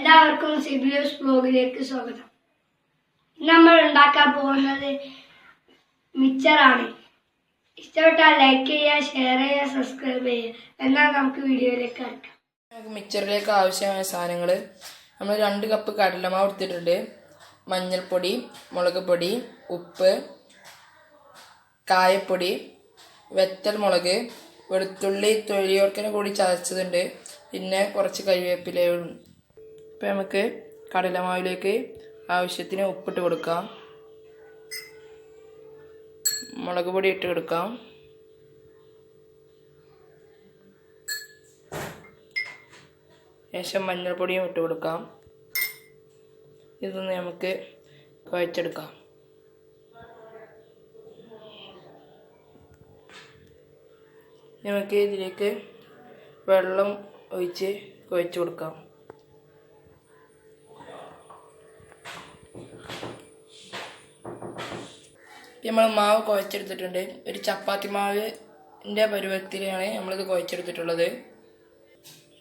എല്ലാവർക്കും സിബിയൂസ് ബ്ലോഗിലേക്ക് സ്വാഗതം. നമ്മൾ ഉണ്ടാക്കാൻ പോകുന്നത് മിച്ചറാണ്. ഇഷ്ടപ്പെട്ടാൽ ലൈക്ക് ചെയ്യുക, ഷെയർ ചെയ്യുക, സബ്സ്ക്രൈബ് ചെയ്യുക. എന്നാൽ നമുക്ക് വീഡിയോയിലേക്ക് കിടക്കാം. നമുക്ക് മിച്ചറിലേക്ക് ആവശ്യമായ സാധനങ്ങൾ നമ്മൾ 2 കപ്പ് കടലമാവ് എടുത്തിട്ടുണ്ട്. മഞ്ഞൾപ്പൊടി, മുളക് പൊടി, ഉപ്പ്, കായപ്പൊടി, വെത്തൽ മുളക്, വെളുത്തുള്ളി തൊലിയോർക്കനെ കൂടി ചതച്ചതുണ്ട്, പിന്നെ കുറച്ച് കരിവേപ്പിലയും. ഇപ്പം നമുക്ക് കടലമാവിലേക്ക് ആവശ്യത്തിന് ഉപ്പിട്ട് കൊടുക്കാം, മുളക് പൊടി ഇട്ട് കൊടുക്കാം, ശേഷം മഞ്ഞൾപ്പൊടിയും ഇട്ട് കൊടുക്കാം. ഇതൊന്ന് നമുക്ക് കുഴച്ചെടുക്കാം. നമുക്ക് ഇതിലേക്ക് വെള്ളം ഒഴിച്ച് കുഴച്ച് കൊടുക്കാം. നമ്മൾ മാവ് കുഴച്ചെടുത്തിട്ടുണ്ട്. ഒരു ചപ്പാത്തി മാവിൻ്റെ പരുവത്തിലാണ് നമ്മളിത് കുഴച്ചെടുത്തിട്ടുള്ളത്.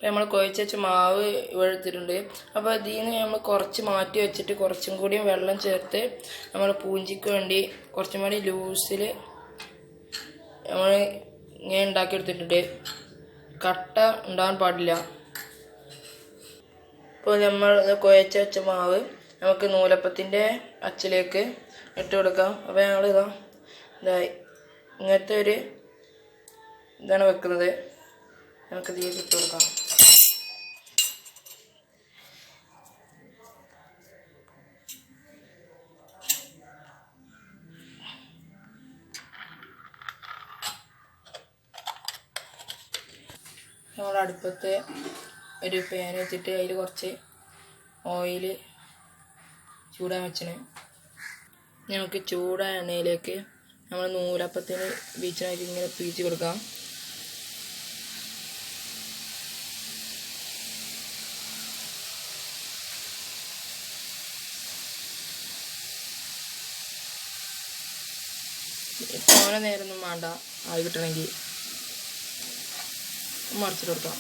നമ്മൾ കുഴച്ച് വെച്ച മാവ് എടുത്തിട്ടുണ്ട്. അപ്പോൾ ഇതിൽ നിന്ന് നമ്മൾ കുറച്ച് മാറ്റി വെച്ചിട്ട് കുറച്ചും കൂടി വെള്ളം ചേർത്ത് നമ്മൾ പൂഞ്ചിക്ക് വേണ്ടി കുറച്ചും കൂടി ലൂസിൽ നമ്മൾ ഇങ്ങനെ ഉണ്ടാക്കിയെടുത്തിട്ടുണ്ട്. കട്ട ഉണ്ടാകാൻ പാടില്ല. അപ്പോൾ നമ്മൾ കുഴച്ച് വെച്ച മാവ് നമുക്ക് നൂലപ്പത്തിൻ്റെ അച്ചിലേക്ക് ഇട്ട് കൊടുക്കാം. അപ്പോൾ ഞങ്ങൾ ഇതായി ഇങ്ങനത്തെ ഒരു ഇതാണ് വെക്കുന്നത്. നമുക്ക് ഇതിലേക്ക് ഇട്ട് കൊടുക്കാം. നമ്മൾ അടുപ്പത്ത് ഒരു പാൻ വെച്ചിട്ട് അതിൽ കുറച്ച് ഓയിൽ ചൂടാൻ വെച്ചിന്. നമുക്ക് ചൂടായ എണ്ണയിലേക്ക് നമ്മൾ നൂലപ്പത്തിന് ബീച്ചിനായിട്ട് ഇങ്ങനെ പീച്ച് കൊടുക്കാം. തോനെ നേരമൊന്നും വേണ്ട ആയി കിട്ടണമെങ്കിൽ. മറിച്ചിട്ട് കൊടുക്കാം.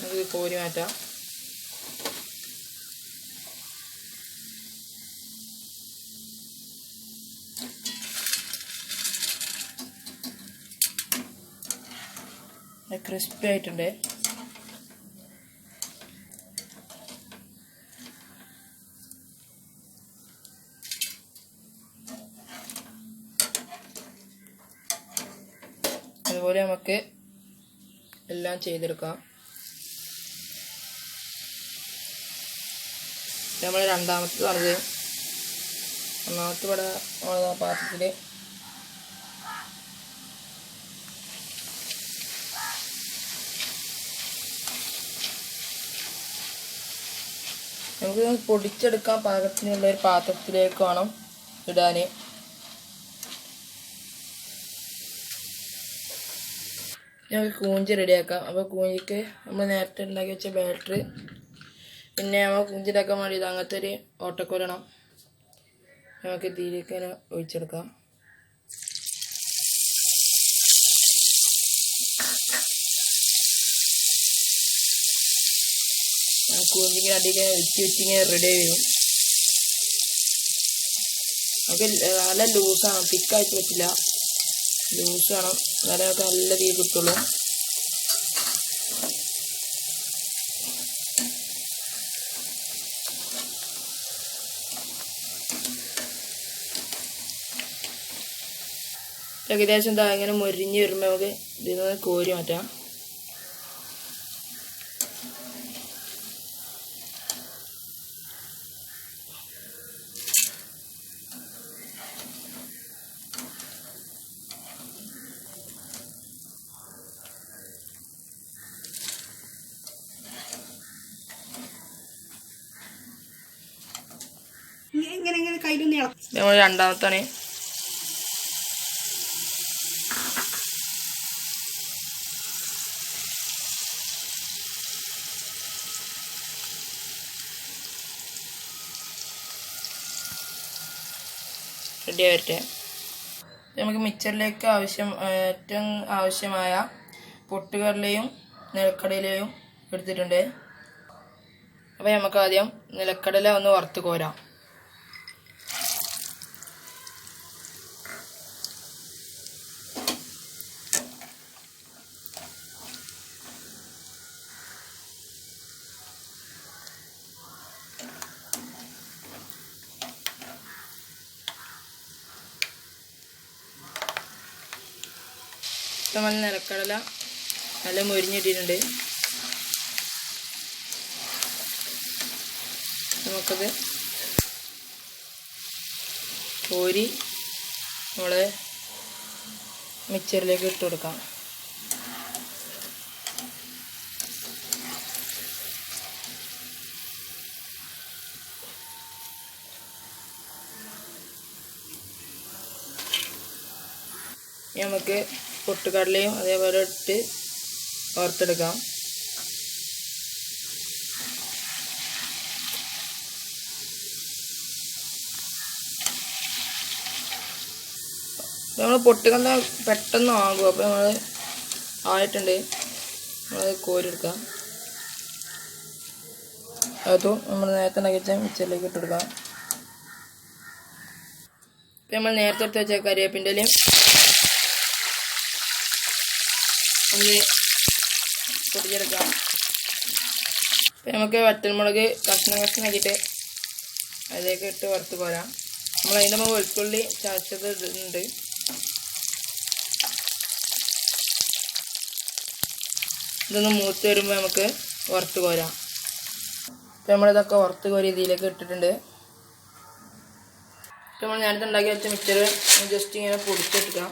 നമുക്ക് കോരി മാറ്റാം. ക്രിസ്പി ആയിട്ടുണ്ട്. അതുപോലെ നമുക്ക് എല്ലാം ചെയ്തെടുക്കാം. നമ്മൾ രണ്ടാമത്തെ പറഞ്ഞത് ഒന്നാമത്തെ ഇവിടെ പാത്രത്തിൽ നമുക്ക് പൊടിച്ചെടുക്കാൻ പാകത്തിനുള്ള ഒരു പാത്രത്തിലേക്ക് വേണം ഇടാൻ. നമുക്ക് കൂഞ്ചി റെഡിയാക്കാം. അപ്പോൾ കൂഞ്ചിക്ക് നമ്മൾ നേരത്തെ ഉണ്ടാക്കി വെച്ച ബാറ്ററി, പിന്നെ നമ്മൾ കുഞ്ചിലാക്കാൻ വേണ്ടി അങ്ങനത്തെ ഒരു ഓട്ടക്കുരണം നമുക്ക് ഇതിലേക്ക് തന്നെ ഒഴിച്ചെടുക്കാം. കുഞ്ചിങ്ങനെ അധികം വെച്ചിങ്ങനെ റെഡി ആയി വരും. നമുക്ക് നല്ല ലൂസാണ്, തിക്കായിട്ട് പറ്റില്ല, ലൂസ് വേണം, എന്നാലേ നമുക്ക് നല്ല തീ കിട്ടുള്ളൂ. ഏകദേശം എന്താ ഇങ്ങനെ മൊരിഞ്ഞ് വരുമ്പോൾ നമുക്ക് ഇതിൽ നിന്ന് കോരി മാറ്റാം. നന്നായിട്ടൊന്ന് ഇളക്കി. നമ്മൾ രണ്ടാമത്താണ്. റെഡി ആവട്ടെ. നമുക്ക് മിക്സറിലേക്ക് ഏറ്റവും ആവശ്യമായ പൊട്ടുകടലയും നിലക്കടലയും എടുത്തിട്ടുണ്ട്. അപ്പോൾ നമുക്ക് ആദ്യം നിലക്കടല ഒന്ന് വറുത്ത് കോരാം. നമ്മൾ നിലക്കടല നല്ല മൊരിഞ്ഞിട്ടിട്ടുണ്ട്. നമുക്കത് കോരി നമ്മൾ മിക്സറിലേക്ക് ഇട്ട് കൊടുക്കാം. നമുക്ക് പൊട്ടുകടലയും അതേപോലെ ഇട്ട് വറുത്തെടുക്കാം. നമ്മൾ പൊട്ടുകടല പെട്ടെന്ന് ആകും. അപ്പോൾ നമ്മൾ ആയിട്ടുണ്ട്, നമ്മളത് കോരിയെടുക്കാം. അതും നമ്മൾ നേരത്തെ ഉണ്ടാക്കിയ മിക്സറിലേക്ക് ഇട്ടെടുക്കാം. ഇപ്പം നമ്മൾ നേരത്തെ എടുത്ത് വെച്ച കരിവേപ്പിൻ്റെ ഇലയും ഒന്ന് പൊടിച്ചെടുക്കാം. അപ്പം നമുക്ക് വറ്റൽമുളക് കഷ്ണമാക്കിയിട്ട് അതിലേക്ക് ഇട്ട് വറുത്ത് പോരാം. നമ്മൾ അതിൻ്റെ മുമ്പ് വെളുത്തുള്ളി ചതച്ചത് ഇടുന്നുണ്ട്. ഇതൊന്ന് മൂത്ത് വരുമ്പോൾ നമുക്ക് വറുത്ത് കോരാം. ഇപ്പം നമ്മളിതൊക്കെ വറുത്ത് കോരി ഇതിലേക്ക് ഇട്ടിട്ടുണ്ട്. ഇപ്പം നമ്മൾ നേരത്തെ ഉണ്ടാക്കി വെച്ച മിക്സർ ജസ്റ്റ് ഇങ്ങനെ പൊടിച്ചെടുക്കാം.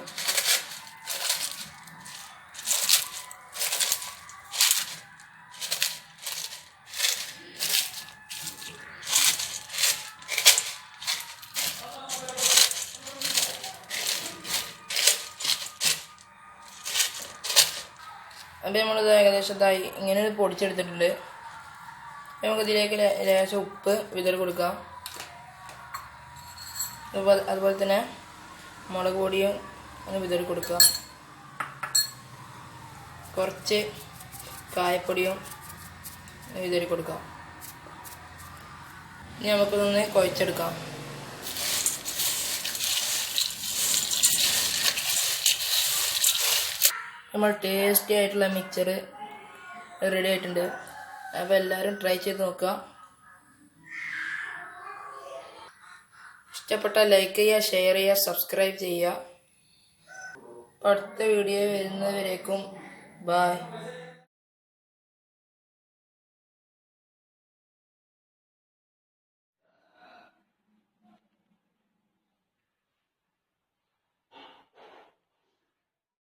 അപ്പോൾ നമ്മളിത് ഏകദേശം ഇങ്ങനെ പൊടിച്ചെടുത്തിട്ടുണ്ട്. നമുക്ക് ഇതിലേക്ക് ലേശം ഉപ്പ് വിതറി കൊടുക്കാം. അതുപോലെ തന്നെ മുളക് പൊടിയും ഒന്ന് വിതറി കൊടുക്കുക. കുറച്ച് കായപ്പൊടിയും വിതറി കൊടുക്കാം. ഇനി നമുക്കിതൊന്ന് കുഴച്ചെടുക്കാം. നമ്മൾ ടേസ്റ്റി ആയിട്ടുള്ള മിക്സർ റെഡി ആയിട്ടുണ്ട്. അപ്പോൾ എല്ലാവരും ട്രൈ ചെയ്ത് നോക്കുക. ഇഷ്ടപ്പെട്ടാൽ ലൈക്ക് ചെയ്യുക, ഷെയർ ചെയ്യുക, സബ്സ്ക്രൈബ് ചെയ്യുക. അടുത്ത വീഡിയോ വരുന്നവരേക്കും ബൈ.